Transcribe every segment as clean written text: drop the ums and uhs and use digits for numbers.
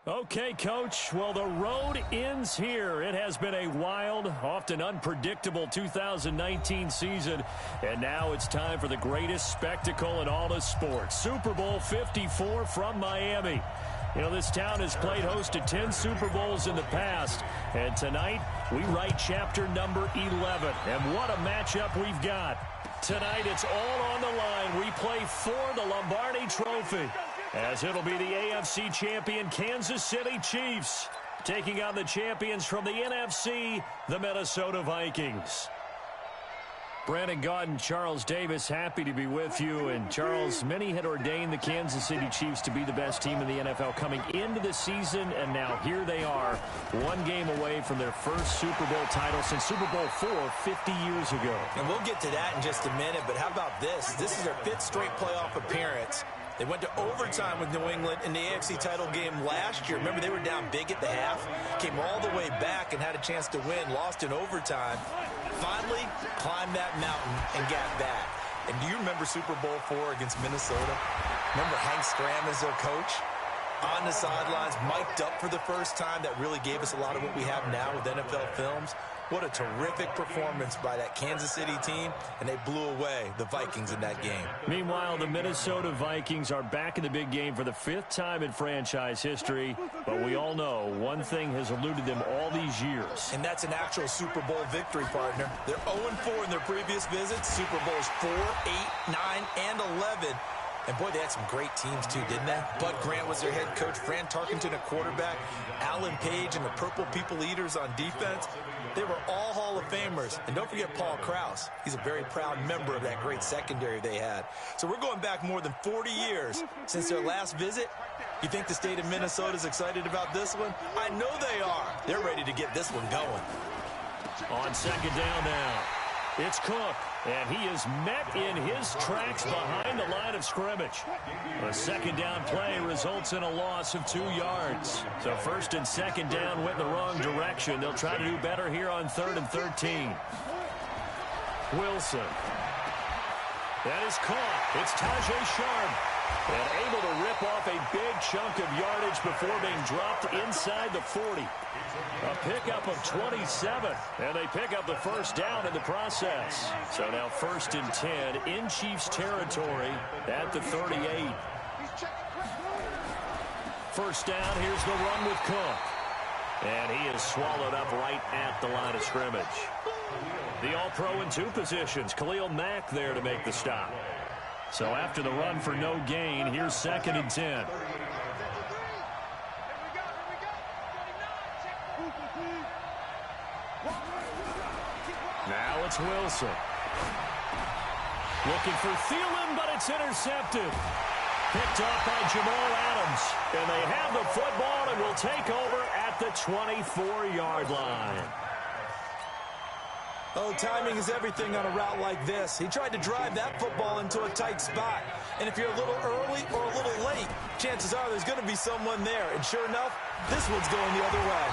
Okay, Coach. Well, the road ends here. It has been a wild, often unpredictable 2019 season. And now it's time for the greatest spectacle in all of sports. Super Bowl 54 from Miami. You know, this town has played host to 10 Super Bowls in the past. And tonight, we write chapter number 11. And what a matchup we've got. Tonight, it's all on the line. We play for the Lombardi Trophy, as it'll be the AFC champion Kansas City Chiefs taking on the champions from the NFC, the Minnesota Vikings. Brandon Gaudin, Charles Davis, happy to be with you. And Charles, many had ordained the Kansas City Chiefs to be the best team in the NFL coming into the season, and now here they are, one game away from their first Super Bowl title since Super Bowl IV 50 years ago. And we'll get to that in just a minute, but how about this? This is their 5th straight playoff appearance. They went to overtime with New England in the AFC title game last year. Remember, they were down big at the half, came all the way back and had a chance to win, lost in overtime. Finally, climbed that mountain and got back. And do you remember Super Bowl IV against Minnesota? Remember Hank Stram as their coach? On the sidelines, mic'd up for the first time. That really gave us a lot of what we have now with NFL films. What a terrific performance by that Kansas City team, and they blew away the Vikings in that game. Meanwhile, the Minnesota Vikings are back in the big game for the 5th time in franchise history, but we all know one thing has eluded them all these years. And that's an actual Super Bowl victory, partner. They're 0-4 in their previous visits, Super Bowls 4, 8, 9, and 11. And, boy, they had some great teams, too, didn't they? Bud Grant was their head coach, Fran Tarkenton a quarterback, Alan Page and the Purple People Eaters on defense. They were all Hall of Famers. And don't forget Paul Krause. He's a very proud member of that great secondary they had. So we're going back more than 40 years since their last visit. You think the state of Minnesota is excited about this one? I know they are. They're ready to get this one going. On second down now, it's Cook. And he is met in his tracks behind the line of scrimmage. A second down play results in a loss of 2 yards. So first and second down went in the wrong direction. They'll try to do better here on 3rd and 13. Wilson. That is caught. It's Tajae Sharpe. And able to rip off a big chunk of yardage before being dropped inside the 40. A pickup of 27, and they pick up the first down in the process. So now 1st and 10 in Chiefs territory at the 38. First down, here's the run with Cook. And he is swallowed up right at the line of scrimmage. The All-Pro in 2 positions, Khalil Mack there to make the stop. So after the run for no gain, here's 2nd and 10. Now it's Wilson. Looking for Thielen, but it's intercepted. Picked off by Jamal Adams. And they have the football and will take over at the 24-yard line. Oh, timing is everything on a route like this. He tried to drive that football into a tight spot. And if you're a little early or a little late, chances are there's going to be someone there. And sure enough, this one's going the other way.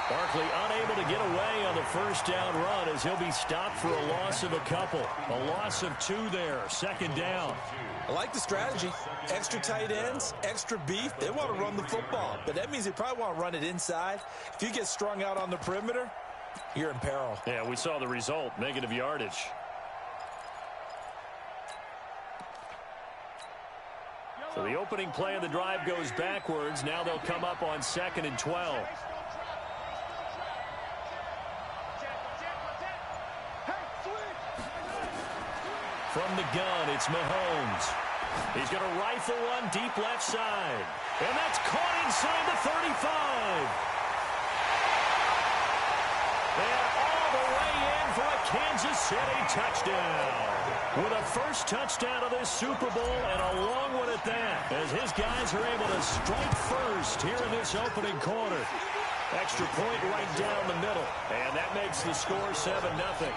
Barkley unable to get away on the first down run as he'll be stopped for a loss of a couple. A loss of 2 there, 2nd down. I like the strategy. Extra tight ends, extra beef. They want to run the football. But that means they probably want to run it inside. If you get strung out on the perimeter, you're in peril. Yeah, we saw the result, negative yardage. So the opening play of the drive goes backwards. Now they'll come up on 2nd and 12. From the gun, it's Mahomes. He's going to rifle one deep left side. And that's caught inside the 35. And all the way in for a Kansas City touchdown. With a first touchdown of this Super Bowl and a long one at that, as his guys are able to strike first here in this opening quarter. Extra point right down the middle. And that makes the score 7-0.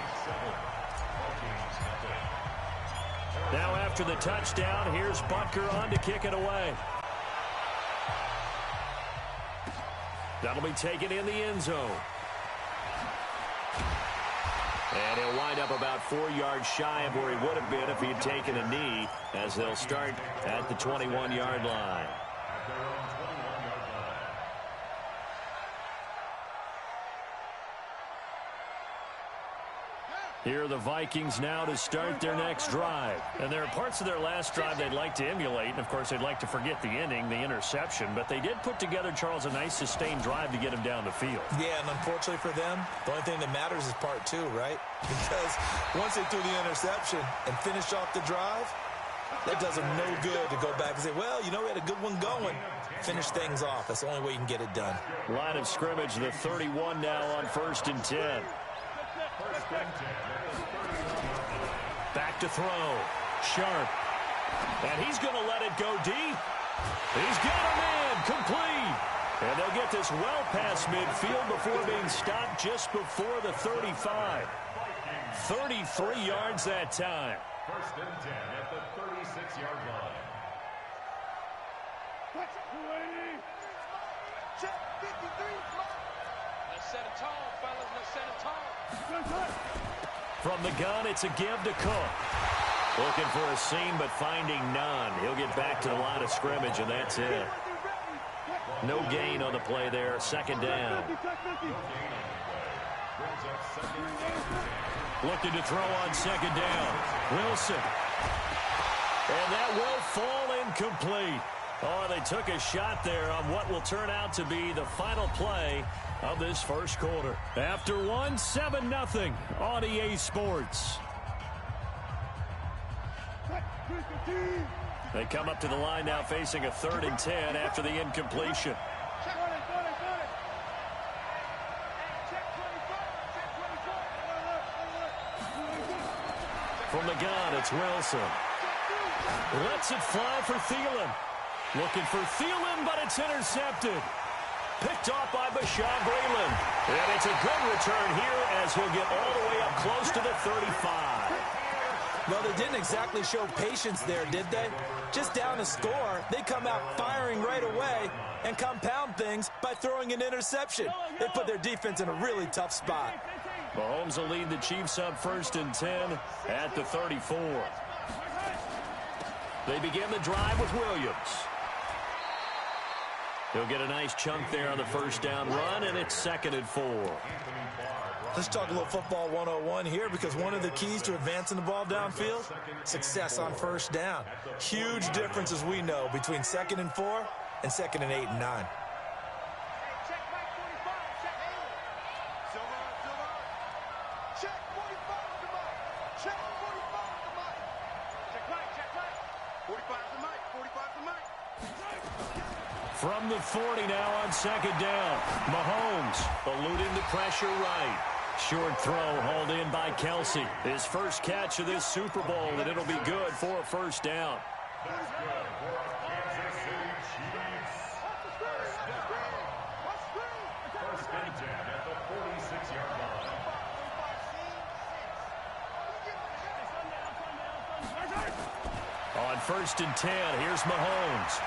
Now after the touchdown, here's Butker on to kick it away. That'll be taken in the end zone. And he'll wind up about 4 yards shy of where he would have been if he had taken a knee, as they'll start at the 21-yard line. Here are the Vikings now to start their next drive. And there are parts of their last drive they'd like to emulate. And, of course, they'd like to forget the inning, the interception. But they did put together, Charles, a nice sustained drive to get him down the field. Yeah, and unfortunately for them, the only thing that matters is part two, right? Because once they threw the interception and finished off the drive, that does them no good to go back and say, well, you know, we had a good one going. Finish things off. That's the only way you can get it done. Line of scrimmage, the 31 now on 1st and 10. Back to throw. Sharp. And he's going to let it go deep. He's got him in. Complete. And they'll get this well past midfield before being stopped just before the 35. 33 yards that time. 1st and 10 at the 36-yard line. Check 53. Let's set it tall, fellas. Let's set it tall. From the gun, it's a give to Cook. Looking for a seam, but finding none. He'll get back to the line of scrimmage, and that's it. No gain on the play there. 2nd down. Looking to throw on 2nd down. Wilson. And that will fall incomplete. Oh, they took a shot there on what will turn out to be the final play of this first quarter. After one, 7-0 on EA Sports. They come up to the line now facing a 3rd and 10 after the incompletion. From the gun, it's Wilson. Lets it fly for Thielen. Looking for Thielen, but it's intercepted. Picked off by Bashaud Breeland. And it's a good return here as he'll get all the way up close to the 35. Well, they didn't exactly show patience there, did they? Just down a score, they come out firing right away and compound things by throwing an interception. They put their defense in a really tough spot. Mahomes will lead the Chiefs up 1st and 10 at the 34. They begin the drive with Williams. He'll get a nice chunk there on the 1st down run, and it's 2nd and 4. Let's talk a little football 101 here, because one of the keys to advancing the ball downfield, success on 1st down. Huge difference, as we know, between 2nd and 4 and 2nd and 8 and 9. From the 40 now on 2nd down. Mahomes eluding the pressure right. Short throw hauled in by Kelsey. His first catch of this Super Bowl, and it'll be good for a 1st down. That's good for Kansas City Chiefs. 1st and 10 at the 46-yard line. On 1st and 10, here's Mahomes.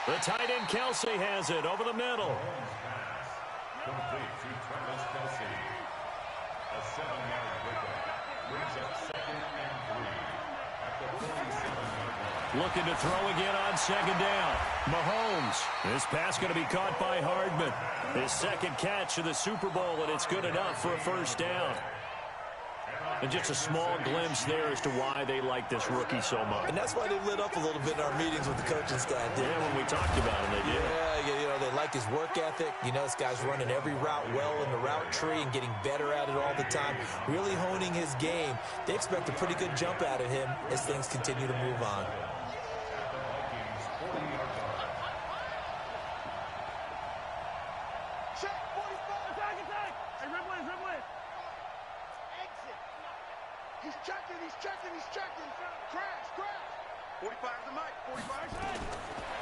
The tight end Kelsey has it over the middle. Complete to Travis Kelsey. A 7-yard pickup brings up 2nd and 3 at the 47-yard line. Looking to throw again on 2nd down. Mahomes. This pass going to be caught by Hardman. His 2nd catch of the Super Bowl, and it's good enough for a 1st down. And just a small glimpse there as to why they like this rookie so much. And that's why they lit up a little bit in our meetings with the coaching staff. Yeah, when we talked about him, they did. Yeah, you know, they like his work ethic. You know, this guy's running every route well in the route tree and getting better at it all the time, really honing his game. They expect a pretty good jump out of him as things continue to move on.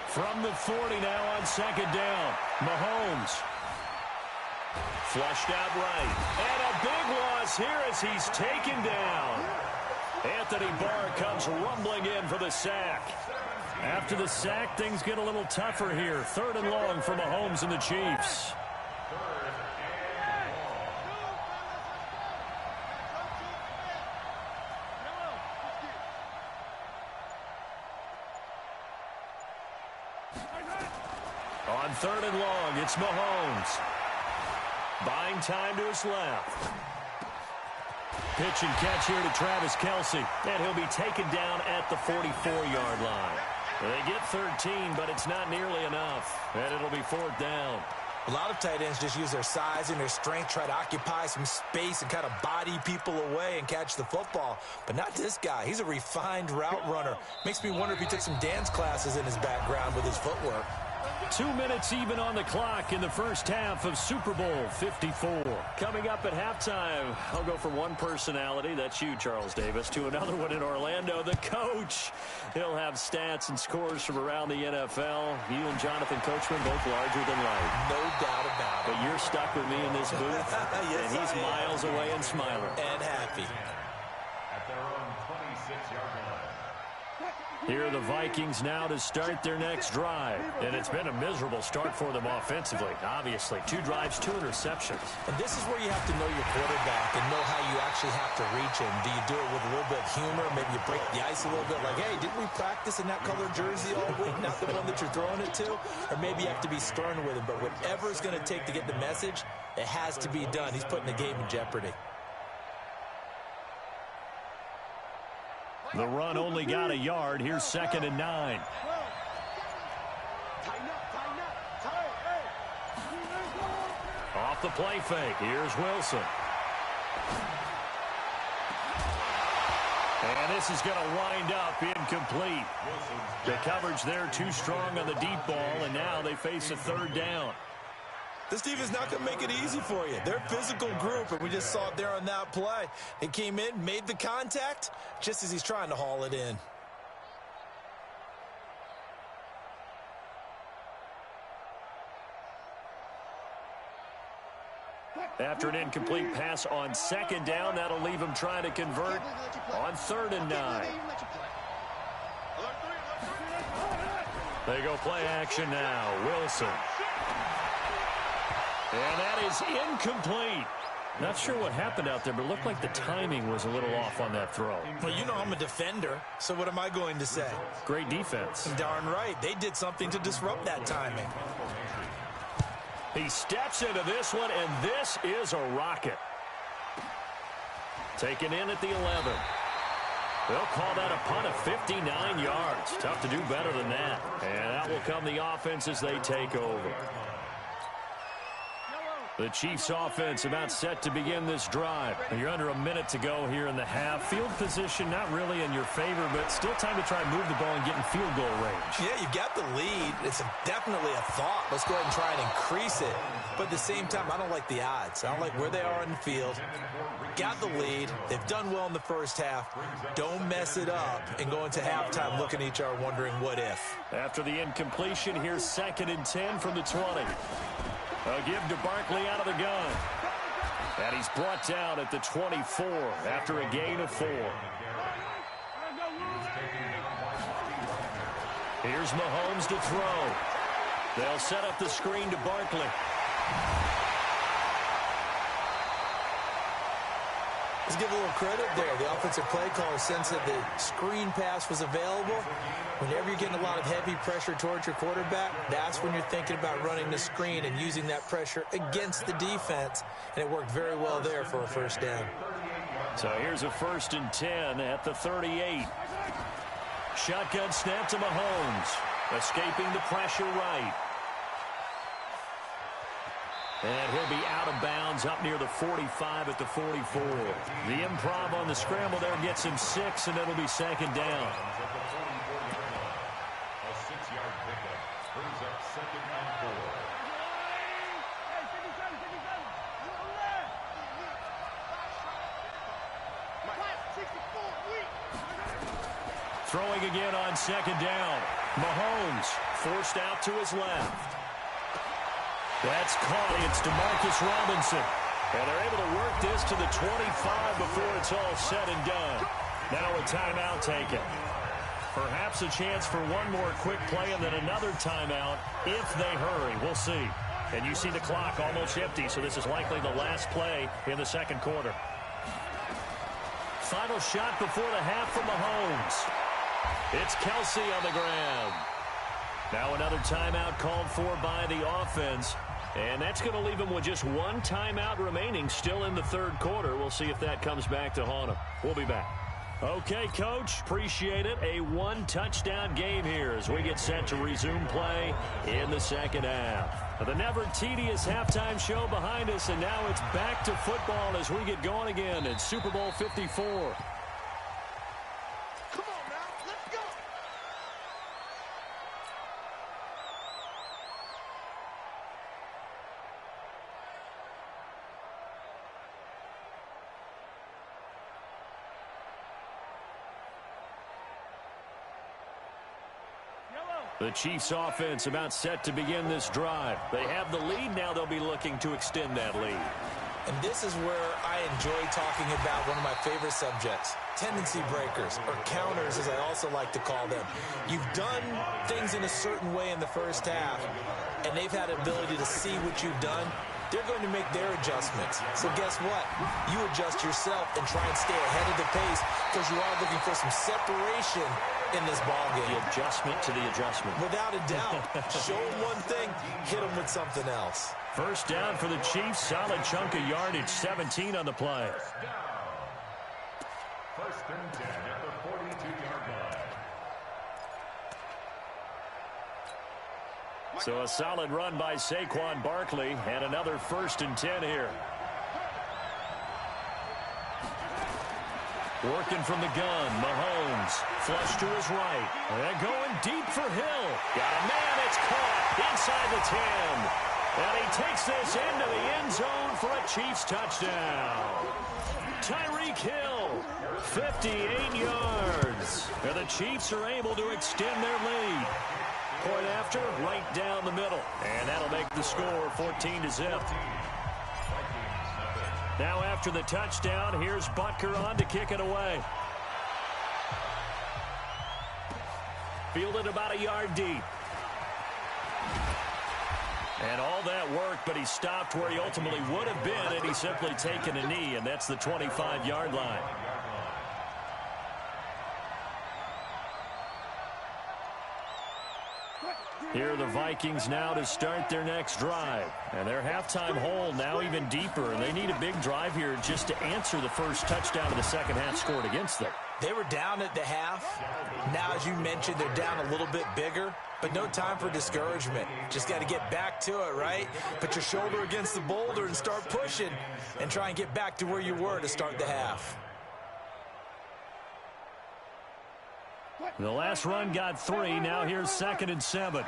From the 40 now on 2nd down. Mahomes. Flushed out right. And a big loss here as he's taken down. Anthony Barr comes rumbling in for the sack. After the sack, things get a little tougher here. 3rd and long for Mahomes and the Chiefs. On 3rd and long, it's Mahomes. Buying time to his left. Pitch and catch here to Travis Kelce, and he'll be taken down at the 44-yard line. They get 13, but it's not nearly enough, and it'll be 4th down. A lot of tight ends just use their size and their strength, try to occupy some space and kind of body people away and catch the football. But not this guy. He's a refined route runner. Makes me wonder if he took some dance classes in his background with his footwork. 2 minutes even on the clock in the first half of Super Bowl 54. Coming up at halftime, I'll go from one personality, that's you, Charles Davis, to another one in Orlando, the coach. He'll have stats and scores from around the NFL. You and Jonathan Coachman both larger than life. No doubt about it. But you're stuck with me in this booth, yes, and he's miles away and smiling. And happy. At their own 26-yard line. Here are the Vikings now to start their next drive. And it's been a miserable start for them offensively, obviously. 2 drives, 2 interceptions. And this is where you have to know your quarterback and know how you actually have to reach him. Do you do it with a little bit of humor? Maybe you break the ice a little bit like, hey, didn't we practice in that color jersey all week? Not the one that you're throwing it to? Or maybe you have to be stern with him. But whatever it's going to take to get the message, it has to be done. He's putting the game in jeopardy. The run only got a yard. Here's 2nd and 9. Off the play fake. Here's Wilson. And this is going to wind up incomplete. The coverage there too strong on the deep ball, and now they face a 3rd down. This defense is not going to make it easy for you. They're a physical group, and we just saw it there on that play. He came in, made the contact, just as he's trying to haul it in. After an incomplete pass on 2nd down, that'll leave him trying to convert on 3rd and 9. They go play action now. Wilson. And that is incomplete. Not sure what happened out there, but it looked like the timing was a little off on that throw. Well, you know I'm a defender, so what am I going to say? Great defense. Darn right. They did something to disrupt that timing. He steps into this one, and this is a rocket. Taken in at the 11. They'll call that a punt of 59 yards. Tough to do better than that. And that will come the offense as they take over. The Chiefs offense about set to begin this drive. You're under a minute to go here in the half. Field position not really in your favor, but still time to try and move the ball and get in field goal range. Yeah, you've got the lead. It's definitely a thought. Let's go ahead and try and increase it. But at the same time, I don't like the odds. I don't like where they are in the field. Got the lead. They've done well in the first half. Don't mess it up and go into halftime looking at each other wondering what if. After the incompletion, here's 2nd and 10 from the 20. A give to Barkley out of the gun. And he's brought down at the 24 after a gain of 4. Here's Mahomes to throw. They'll set up the screen to Barkley. Let's give a little credit there. The offensive play caller sensed that the screen pass was available. Whenever you're getting a lot of heavy pressure towards your quarterback, that's when you're thinking about running the screen and using that pressure against the defense. And it worked very well there for a 1st down. So here's a 1st and 10 at the 38. Shotgun snap to Mahomes. Escaping the pressure right. And he'll be out of bounds up near the 45 at the 44. The improv on the scramble there gets him 6, and it'll be 2nd down. A 6-yard pickup brings up 2nd and 4. Throwing again on 2nd down. Mahomes forced out to his left. That's caught. It's Demarcus Robinson. And they're able to work this to the 25 before it's all said and done. Now a timeout taken. Perhaps a chance for one more quick play and then another timeout if they hurry. We'll see. And you see the clock almost empty, so this is likely the last play in the 2nd quarter. Final shot before the half from Mahomes. It's Kelce on the ground. Now another timeout called for by the offense. And that's going to leave them with just one timeout remaining still in the third quarter. We'll see if that comes back to haunt them. We'll be back. Okay, Coach, appreciate it. A one-touchdown game here as we get set to resume play in the second half. The never-tedious halftime show behind us, and now it's back to football as we get going again in Super Bowl 54. The Chiefs offense about set to begin this drive. They have the lead. Now they'll be looking to extend that lead. And this is where I enjoy talking about one of my favorite subjects, tendency breakers, or counters as I also like to call them. You've done things in a certain way in the first half, and they've had the ability to see what you've done. They're going to make their adjustments. So guess what? You adjust yourself and try and stay ahead of the pace because you are looking for some separation in this ballgame. The adjustment to the adjustment. Without a doubt. Show them one thing, hit them with something else. First down for the Chiefs. Solid chunk of yardage. 17 on the play. First and 10 at the 42-yard line. So a solid run by Saquon Barkley, and another first and 10 here. Working from the gun, Mahomes, flush to his right. They're going deep for Hill. Got a man, it's caught inside the 10. And he takes this into the end zone for a Chiefs touchdown. Tyreek Hill, 58 yards. And the Chiefs are able to extend their lead. Point after, right down the middle. And that'll make the score 14-0. Now after the touchdown, here's Butker on to kick it away. Fielded about a yard deep. And all that work, but he stopped where he ultimately would have been had he simply taken a knee, and that's the 25-yard line. Here are the Vikings now to start their next drive. And their halftime hole now even deeper. And they need a big drive here just to answer the first touchdown of the second half scored against them. They were down at the half. Now, as you mentioned, they're down a little bit bigger. But no time for discouragement. Just got to get back to it, right? Put your shoulder against the boulder and start pushing. And try and get back to where you were to start the half. The last run got 3. Now here's 2nd and 7.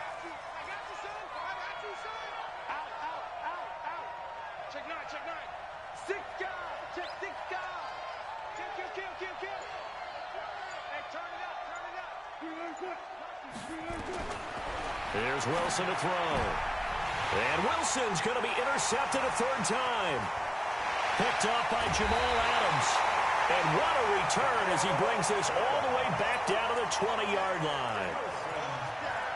Here's Wilson to throw. And Wilson's going to be intercepted a third time. Picked up by Jamal Adams. And what a return as he brings this all the way back down to the 20-yard line.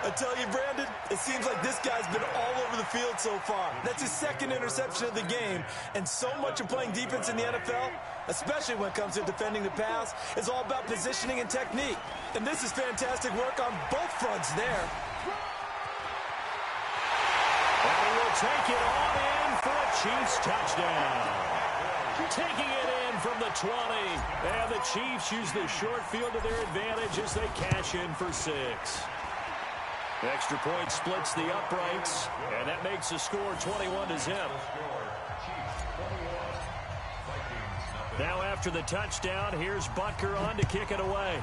I tell you, Brandon, it seems like this guy's been all over the field so far. That's his second interception of the game. And so much of playing defense in the NFL, especially when it comes to defending the pass, is all about positioning and technique. And this is fantastic work on both fronts there. And he will take it on in for a Chiefs touchdown. Taking it in from the 20. And the Chiefs use the short field to their advantage as they cash in for 6. Extra point splits the uprights, and that makes the score 21-0. Now after the touchdown, here's Butker on to kick it away.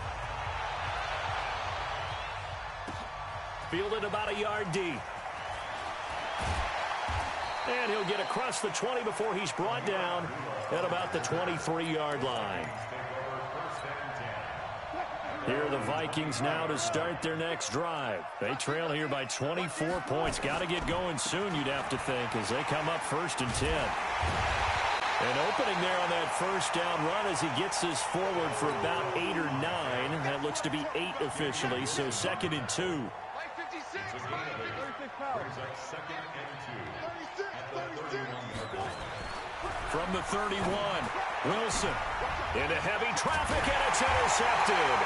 Fielded about a yard deep. And he'll get across the 20 before he's brought down at about the 23-yard line. Here are the Vikings now to start their next drive. They trail here by 24 points. Got to get going soon, you'd have to think, as they come up 1st and 10. And opening there on that first down run as he gets this forward for about 8 or 9. That looks to be 8 officially, so 2nd and 2. From the 31, Wilson into heavy traffic, and it's intercepted.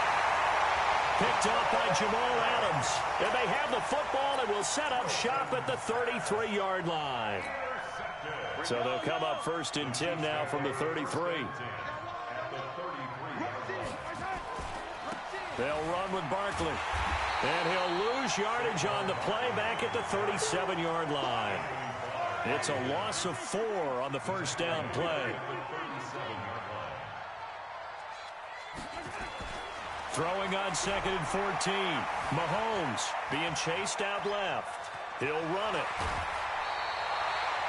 picked off by Jamal Adams. And they have the football and will set up shop at the 33-yard line. So they'll come up 1st and 10 now from the 33. They'll run with Barkley. And he'll lose yardage on the play back at the 37-yard line. It's a loss of 4 on the first down play. Throwing on 2nd and 14. Mahomes being chased out left. He'll run it.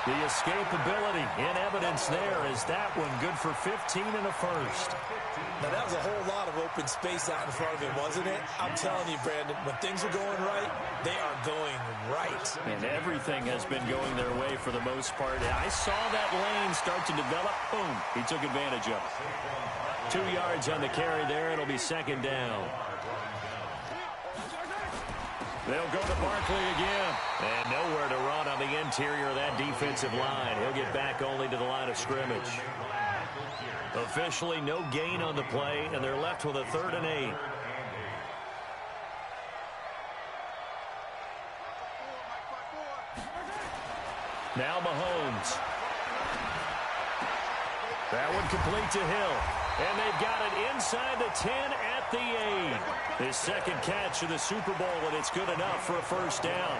The escapability in evidence there is that one good for 15 and a first. Now, that was a whole lot of open space out in front of him, wasn't it? I'm telling you, Brandon, when things are going right, they are going right. And everything has been going their way for the most part. I saw that lane start to develop. Boom. He took advantage of it. 2 yards on the carry there. It'll be 2nd down. They'll go to Barkley again. And nowhere to run on the interior of that defensive line. He'll get back only to the line of scrimmage. Officially no gain on the play, and they're left with a 3rd and 8. Now Mahomes. That one complete to Hill. And they've got it inside the 10 at the 8. His 2nd catch of the Super Bowl, and it's good enough for a first down.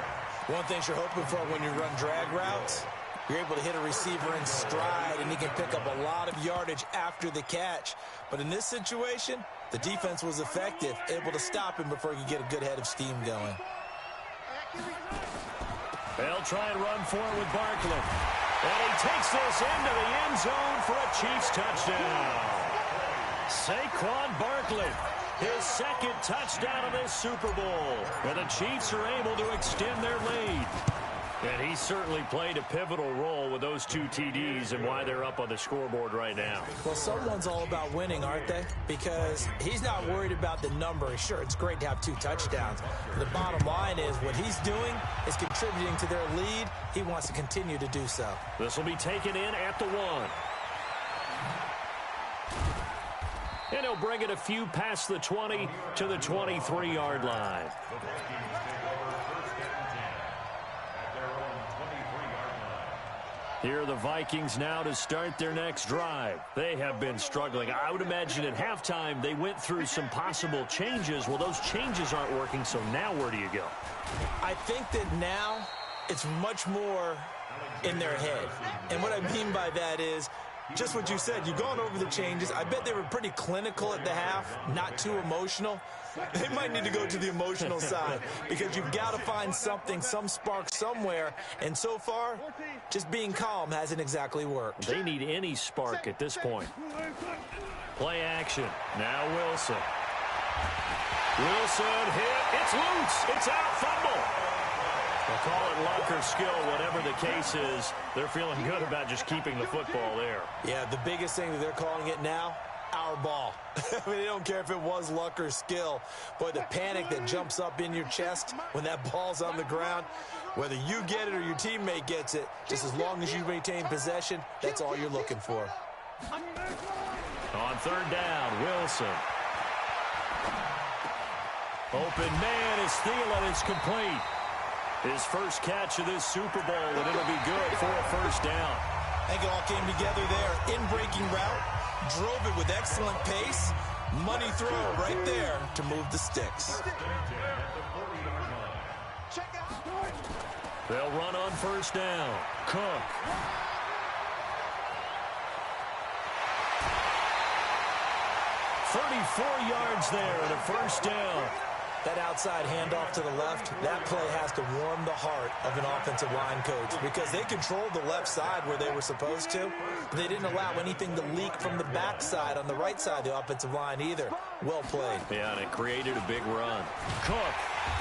One thing you're hoping for when you run drag routes, you're able to hit a receiver in stride, and he can pick up a lot of yardage after the catch. But in this situation, the defense was effective, able to stop him before he could get a good head of steam going. They'll try and run for it with Barkley. And he takes this into the end zone for a Chiefs touchdown. Saquon Barkley, his 2nd touchdown of this Super Bowl. And the Chiefs are able to extend their lead. And he certainly played a pivotal role with those 2 TDs and why they're up on the scoreboard right now. Well, someone's all about winning, aren't they? Because he's not worried about the number. Sure, it's great to have 2 touchdowns. But the bottom line is what he's doing is contributing to their lead. He wants to continue to do so. This will be taken in at the 1. And he'll bring it a few past the 20 to the 23-yard line. Here are the Vikings now to start their next drive. They have been struggling. I would imagine at halftime they went through some possible changes. Well, those changes aren't working, so now where do you go? I think that now it's much more in their head. And what I mean by that is just what you said. You've gone over the changes. I bet they were pretty clinical at the half, not too emotional. They might need to go to the emotional side because you've got to find something, some spark somewhere. And so far, just being calm hasn't exactly worked. They need any spark at this point. Play action. Now Wilson. Wilson hit. It's loose. It's out. Fumble. They'll call it luck or skill, whatever the case is. They're feeling good about just keeping the football there. Yeah, the biggest thing that they're calling it now, our ball. I mean, they don't care if it was luck or skill. Boy, the panic that jumps up in your chest when that ball's on the ground, whether you get it or your teammate gets it, just as long as you maintain possession, that's all you're looking for. On 3rd down, Wilson. Open man is Thielen. It's complete. His first catch of this Super Bowl, and it'll be good for a first down. I think it all came together there. In-breaking route, drove it with excellent pace. Money throw right there to move the sticks. They'll run on first down. Cook. "34 yards there and a first down." That outside handoff to the left, that play has to warm the heart of an offensive line coach because they controlled the left side where they were supposed to. They didn't allow anything to leak from the backside on the right side of the offensive line either. Well played. Yeah, and it created a big run. Cook.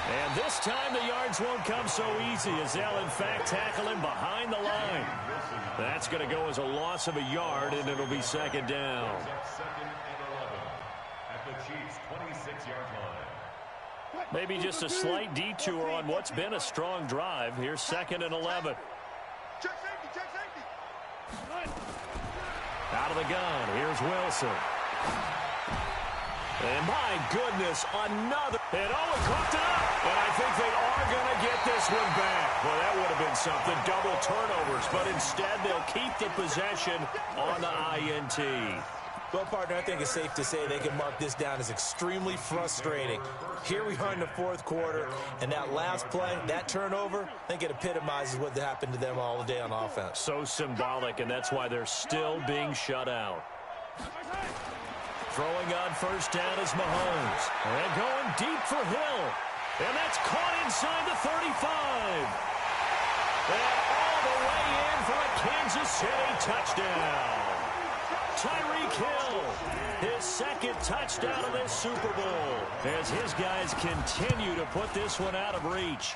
And this time the yards won't come so easy as they'll, in fact, tackle him behind the line. That's going to go as a loss of a yard, and it'll be 2nd down. 2nd and 11 at the Chiefs' 26-yard line. Maybe just a slight detour on what's been a strong drive. Here's 2nd and 11. Check safety. Out of the gun. Here's Wilson. And my goodness, another. And Owen coughed it up. And I think they are going to get this one back. Well, that would have been something. Double turnovers. But instead, they'll keep the possession on the INT. Well, partner, I think it's safe to say they can mark this down as extremely frustrating. Here we are in the fourth quarter, and that last play, that turnover, I think it epitomizes what happened to them all day on offense. So symbolic, and that's why they're still being shut out. Throwing on first down is Mahomes. And going deep for Hill. And that's caught inside the 35. And all the way in for a Kansas City touchdown. Tyreek Hill, his second touchdown of this Super Bowl, as his guys continue to put this one out of reach.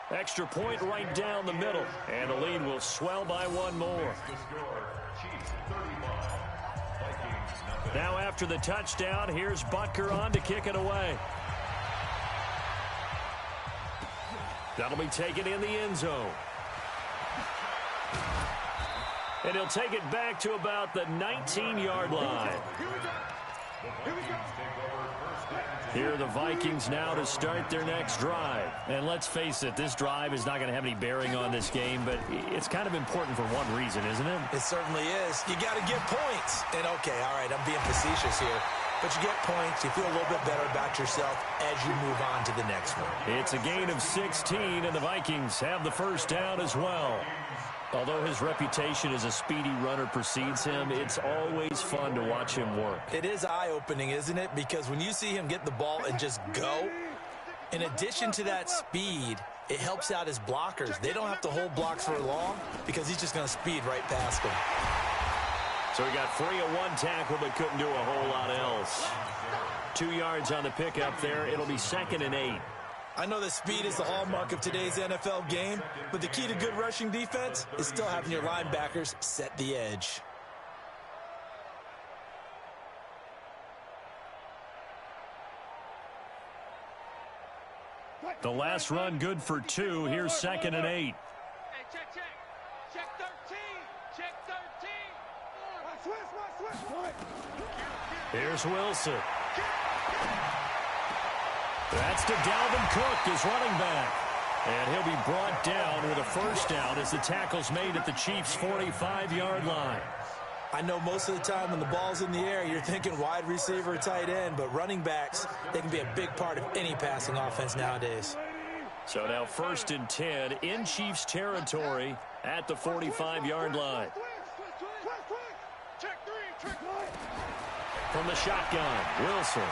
Extra point right down the middle, and the lead will swell by one more. Now after the touchdown, here's Butker on to kick it away. That'll be taken in the end zone. And he'll take it back to about the 19-yard line. Here are the Vikings now to start their next drive. And let's face it, this drive is not going to have any bearing on this game, but it's kind of important for one reason, isn't it? It certainly is. You got to get points. And, okay, all right, I'm being facetious here. But you get points, you feel a little bit better about yourself as you move on to the next one. It's a gain of 16, and the Vikings have the first down as well. Although his reputation as a speedy runner precedes him, it's always fun to watch him work. It is eye-opening, isn't it? Because when you see him get the ball and just go, in addition to that speed, it helps out his blockers. They don't have to hold blocks for long because he's just going to speed right past them. So he got free of one tackle but couldn't do a whole lot else. 2 yards on the pickup there. It'll be 2nd and 8. I know that speed is the hallmark of today's NFL game, but the key to good rushing defense is still having your linebackers set the edge. The last run good for 2. Here's 2nd and 8. Hey, check. Check 13. Check 13. Here's Wilson. That's to Dalvin Cook, his running back. And he'll be brought down with a first down as the tackle's made at the Chiefs' 45-yard line. I know most of the time when the ball's in the air, you're thinking wide receiver, tight end, but running backs, they can be a big part of any passing offense nowadays. So now 1st and 10 in Chiefs territory at the 45-yard line. From the shotgun, Wilson.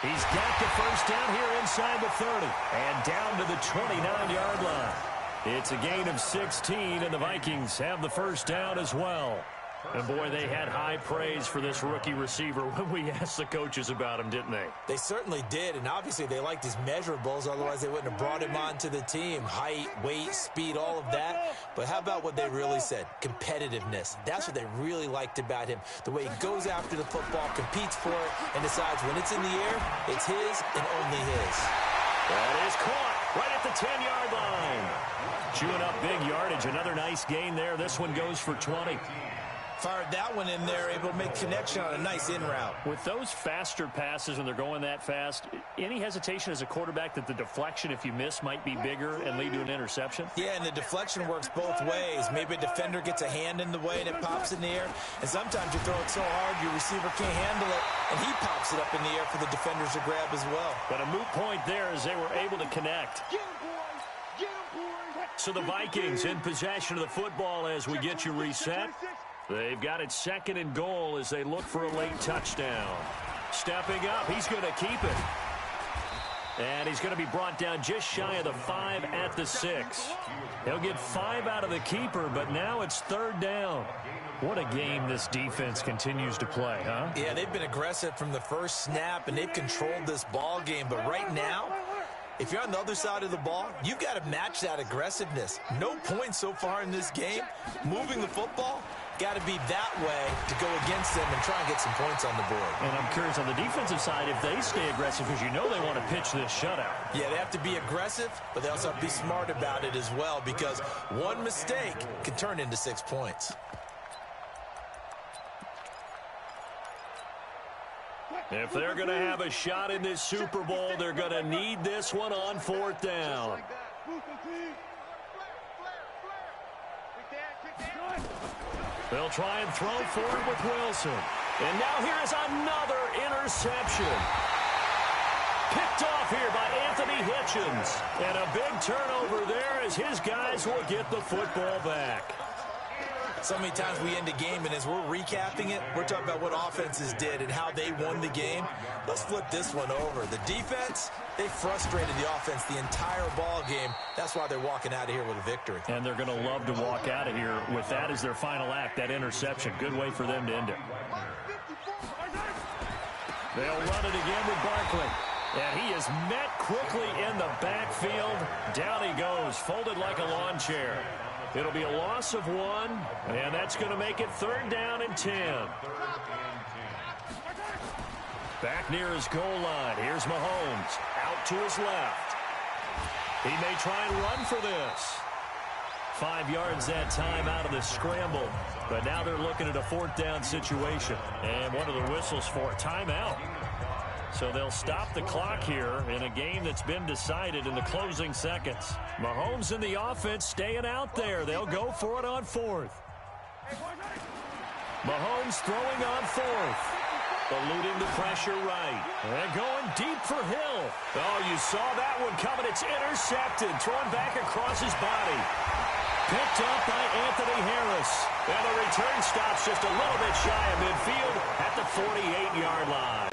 He's got the first down here inside the 30 and down to the 29-yard line. It's a gain of 16, and the Vikings have the first down as well. And, boy, they had high praise for this rookie receiver when we asked the coaches about him, didn't they? They certainly did, and obviously they liked his measurables. Otherwise, they wouldn't have brought him onto the team. Height, weight, speed, all of that. But how about what they really said? Competitiveness. That's what they really liked about him. The way he goes after the football, competes for it, and decides when it's in the air, it's his and only his. That is caught right at the 10-yard line. Chewing up big yardage. Another nice gain there. This one goes for 20. Fired that one in there, able to make connection on a nice in route. With those faster passes when they're going that fast, any hesitation as a quarterback that the deflection, if you miss, might be bigger and lead to an interception? Yeah, and the deflection works both ways. Maybe a defender gets a hand in the way and it pops in the air. And sometimes you throw it so hard your receiver can't handle it, and he pops it up in the air for the defenders to grab as well. But a moot point there as they were able to connect. So the Vikings in possession of the football as we get you reset. They've got it 2nd and goal as they look for a late touchdown. Stepping up, he's going to keep it. And he's going to be brought down just shy of the 5 at the 6. He'll get 5 out of the keeper, but now it's 3rd down. What a game this defense continues to play, huh? Yeah, they've been aggressive from the first snap, and they've controlled this ball game. But right now, if you're on the other side of the ball, you've got to match that aggressiveness. No points so far in this game. Moving the football, got to be that way to go against them and try and get some points on the board. And I'm curious on the defensive side if they stay aggressive, because you know they want to pitch this shutout. Yeah, they have to be aggressive, but they also have to be smart about it as well, because one mistake can turn into 6 points. If they're going to have a shot in this Super Bowl, they're going to need this one on 4th down. They'll try and throw forward with Wilson. And now here is another interception. Picked off here by Anthony Hitchens. And a big turnover there as his guys will get the football back. So many times we end a game, and as we're recapping it, we're talking about what offenses did and how they won the game. Let's flip this one over. The defense, they frustrated the offense the entire ball game. That's why they're walking out of here with a victory. And they're going to love to walk out of here with that as their final act, that interception. Good way for them to end it. They'll run it again with Barkley. And he is met quickly in the backfield. Down he goes, folded like a lawn chair. It'll be a loss of 1, and that's going to make it 3rd down and 10. Back near his goal line. Here's Mahomes out to his left. He may try and run for this. 5 yards that time out of the scramble, but now they're looking at a 4th down situation. And one of the whistles for a timeout. So they'll stop the clock here in a game that's been decided in the closing seconds. Mahomes and the offense staying out there. They'll go for it on 4th. Mahomes throwing on 4th. Eluding the pressure right. And going deep for Hill. Oh, you saw that one coming. It's intercepted. Thrown back across his body. Picked up by Anthony Harris. And the return stops just a little bit shy of midfield at the 48-yard line.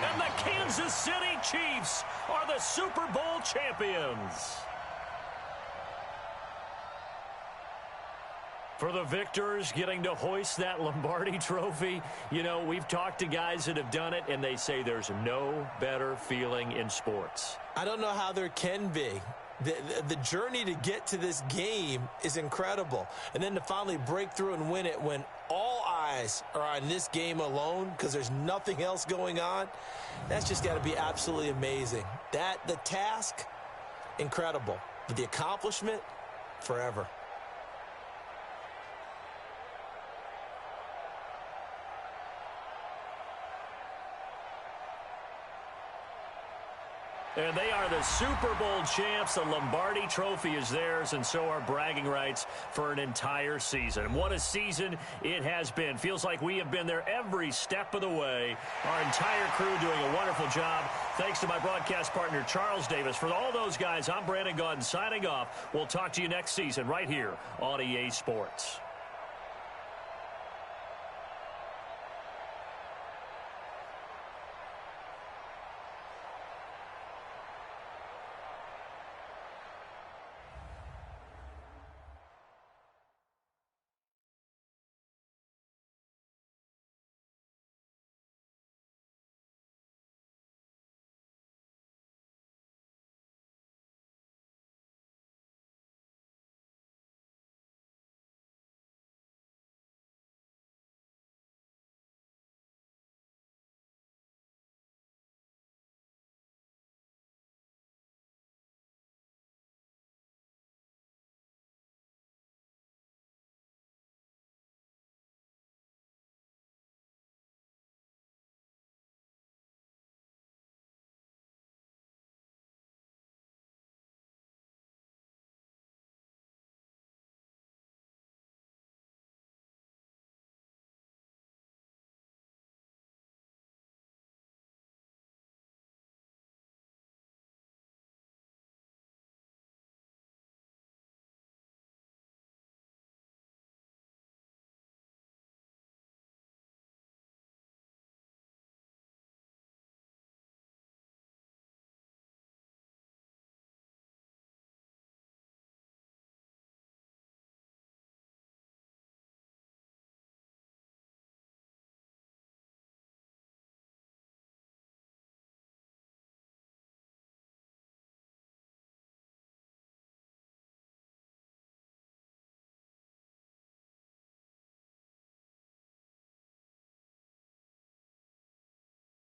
And the Kansas City Chiefs are the Super Bowl champions. For the victors getting to hoist that Lombardi trophy, you know, we've talked to guys that have done it, and they say there's no better feeling in sports. I don't know how there can be. The journey to get to this game is incredible. And then to finally break through and win it when all eyes are on this game alone because there's nothing else going on, that's just got to be absolutely amazing. The task, incredible. But the accomplishment, forever. And they are the Super Bowl champs. The Lombardi trophy is theirs, and so are bragging rights for an entire season. What a season it has been. Feels like we have been there every step of the way. Our entire crew doing a wonderful job. Thanks to my broadcast partner, Charles Davis. For all those guys, I'm Brandon Gaudin signing off. We'll talk to you next season right here on EA Sports.